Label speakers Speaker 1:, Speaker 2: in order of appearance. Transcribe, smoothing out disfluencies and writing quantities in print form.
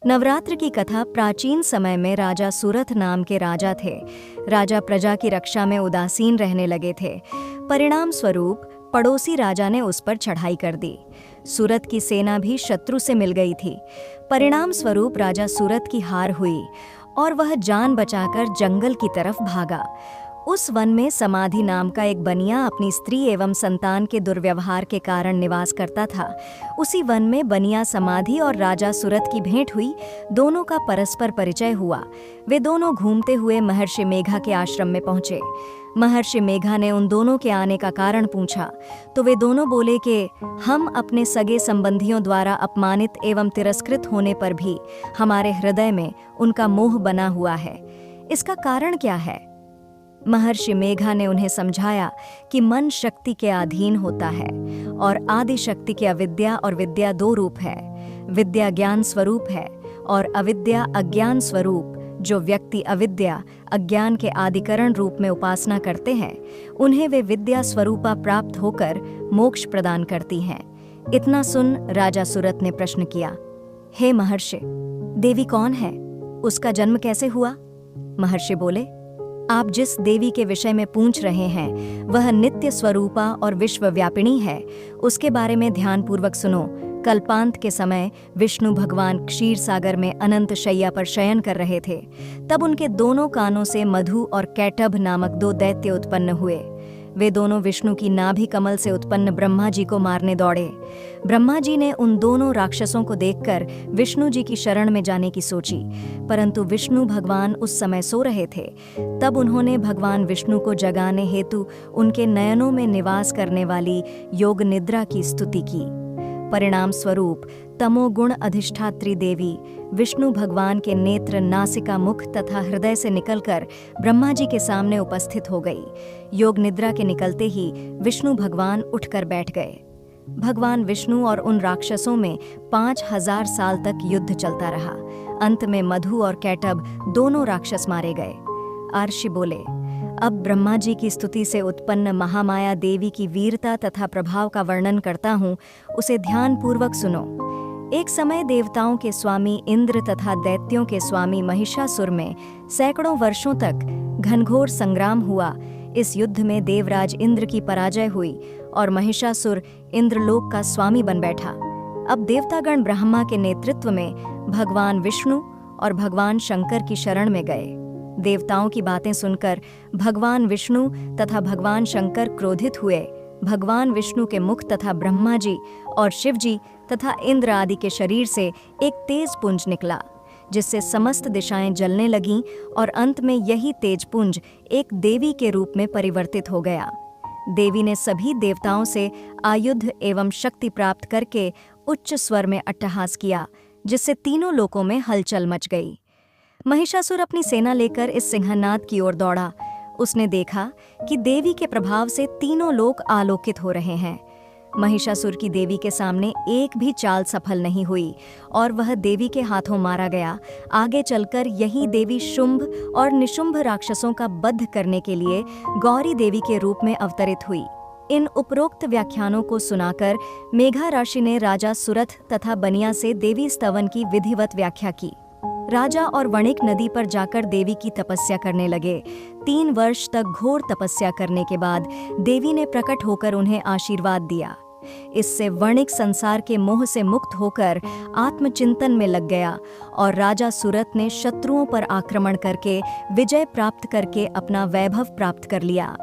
Speaker 1: नवरात्र की कथा प्राचीन समय में राजा सुरथ नाम के राजा थे। राजा प्रजा की रक्षा में उदासीन रहने लगे थे। परिणाम स्वरूप पड़ोसी राजा ने उस पर चढ़ाई कर दी। सुरथ की सेना भी शत्रु से मिल गई थी। परिणाम स्वरूप राजा सुरथ की हार हुई और वह जान बचाकर जंगल की तरफ भागा। उस वन में समाधि नाम का एक बनिया अपनी स्त्री एवं संतान के दुर्व्यवहार के कारण निवास करता था। उसी वन में बनिया समाधि और राजा सुरथ की भेंट हुई। दोनों का परस्पर परिचय हुआ। वे दोनों घूमते हुए महर्षि मेघा के आश्रम में पहुंचे। महर्षि मेघा ने उन दोनों के आने का कारण पूछा तो वे दोनों बोले कि हम अपने सगे संबंधियों द्वारा अपमानित एवं तिरस्कृत होने पर भी हमारे हृदय में उनका मोह बना हुआ है। इसका कारण क्या है? महर्षि मेघा ने उन्हें समझाया कि मन शक्ति के अधीन होता है और आदि शक्ति के अविद्या और विद्या दो रूप है। विद्या ज्ञान स्वरूप है और अविद्या अज्ञान स्वरूप। जो व्यक्ति अविद्या अज्ञान के आदिकरण रूप में उपासना करते हैं उन्हें वे विद्या स्वरूपा प्राप्त होकर मोक्ष प्रदान करती हैं। इतना सुन राजा सुरथ ने प्रश्न किया, हे महर्षि, देवी कौन है? उसका जन्म कैसे हुआ? महर्षि बोले, आप जिस देवी के विषय में पूछ रहे हैं वह नित्य स्वरूपा और विश्वव्यापिनी है। उसके बारे में ध्यानपूर्वक सुनो। कल्पांत के समय विष्णु भगवान क्षीर सागर में अनंत शैया पर शयन कर रहे थे। तब उनके दोनों कानों से मधु और कैटभ नामक दो दैत्य उत्पन्न हुए। वे दोनों विष्णु की नाभि कमल से उत्पन्न ब्रह्मा जी को मारने दौड़े। ब्रह्मा जी ने उन दोनों राक्षसों को देखकर विष्णु जी की शरण में जाने की सोची, परंतु विष्णु भगवान उस समय सो रहे थे। तब उन्होंने भगवान विष्णु को जगाने हेतु उनके नयनों में निवास करने वाली योग निद्रा की स्तुति की। परिणाम स्वरूप तमोगुण अधिष्ठात्री देवी विष्णु भगवान के नेत्र, नासिका, मुख तथा हृदय से निकलकर ब्रह्मा जी के सामने उपस्थित हो गई। योग निद्रा के निकलते ही विष्णु भगवान उठकर बैठ गए। भगवान विष्णु और उन राक्षसों में 5000 साल तक युद्ध चलता रहा। अंत में मधु और कैटभ दोनों राक्षस मारे गए। अर्षि बोले, अब ब्रह्मा जी की स्तुति से उत्पन्न महामाया देवी की वीरता तथा प्रभाव का वर्णन करता हूँ, उसे ध्यान पूर्वक सुनो। एक समय देवताओं के स्वामी इंद्र तथा दैत्यों के स्वामी महिषासुर में सैकड़ों वर्षों तक घनघोर संग्राम हुआ। इस युद्ध में देवराज इंद्र की पराजय हुई और महिषासुर इंद्रलोक का स्वामी बन बैठा। अब देवतागण ब्रह्मा के नेतृत्व में भगवान विष्णु और भगवान शंकर की शरण में गए। देवताओं की बातें सुनकर भगवान विष्णु तथा भगवान शंकर क्रोधित हुए। भगवान विष्णु के मुख तथा ब्रह्मा जी और शिव जी तथा इंद्र आदि के शरीर से एक तेज पुंज निकला, जिससे समस्त दिशाएं जलने लगीं और अंत में यही तेज पुंज एक देवी के रूप में परिवर्तित हो गया। देवी ने सभी देवताओं से आयुध एवं शक्ति प्राप्त करके उच्च स्वर में अट्टहास किया, जिससे तीनों लोकों में हलचल मच गई। महिषासुर अपनी सेना लेकर इस सिंहनाद की ओर दौड़ा। उसने देखा कि देवी के प्रभाव से तीनों लोक आलोकित हो रहे हैं। महिषासुर की देवी के सामने एक भी चाल सफल नहीं हुई और वह देवी के हाथों मारा गया। आगे चलकर यही देवी शुंभ और निशुंभ राक्षसों का वध करने के लिए गौरी देवी के रूप में अवतरित हुई। इन उपरोक्त व्याख्यानों को सुनाकर मेघा ऋषि ने राजा सुरथ तथा बनिया से देवी स्तवन की विधिवत व्याख्या की। राजा और वणिक नदी पर जाकर देवी की तपस्या करने लगे। 3 वर्ष तक घोर तपस्या करने के बाद देवी ने प्रकट होकर उन्हें आशीर्वाद दिया। इससे वणिक संसार के मोह से मुक्त होकर आत्मचिंतन में लग गया और राजा सुरथ ने शत्रुओं पर आक्रमण करके विजय प्राप्त करके अपना वैभव प्राप्त कर लिया।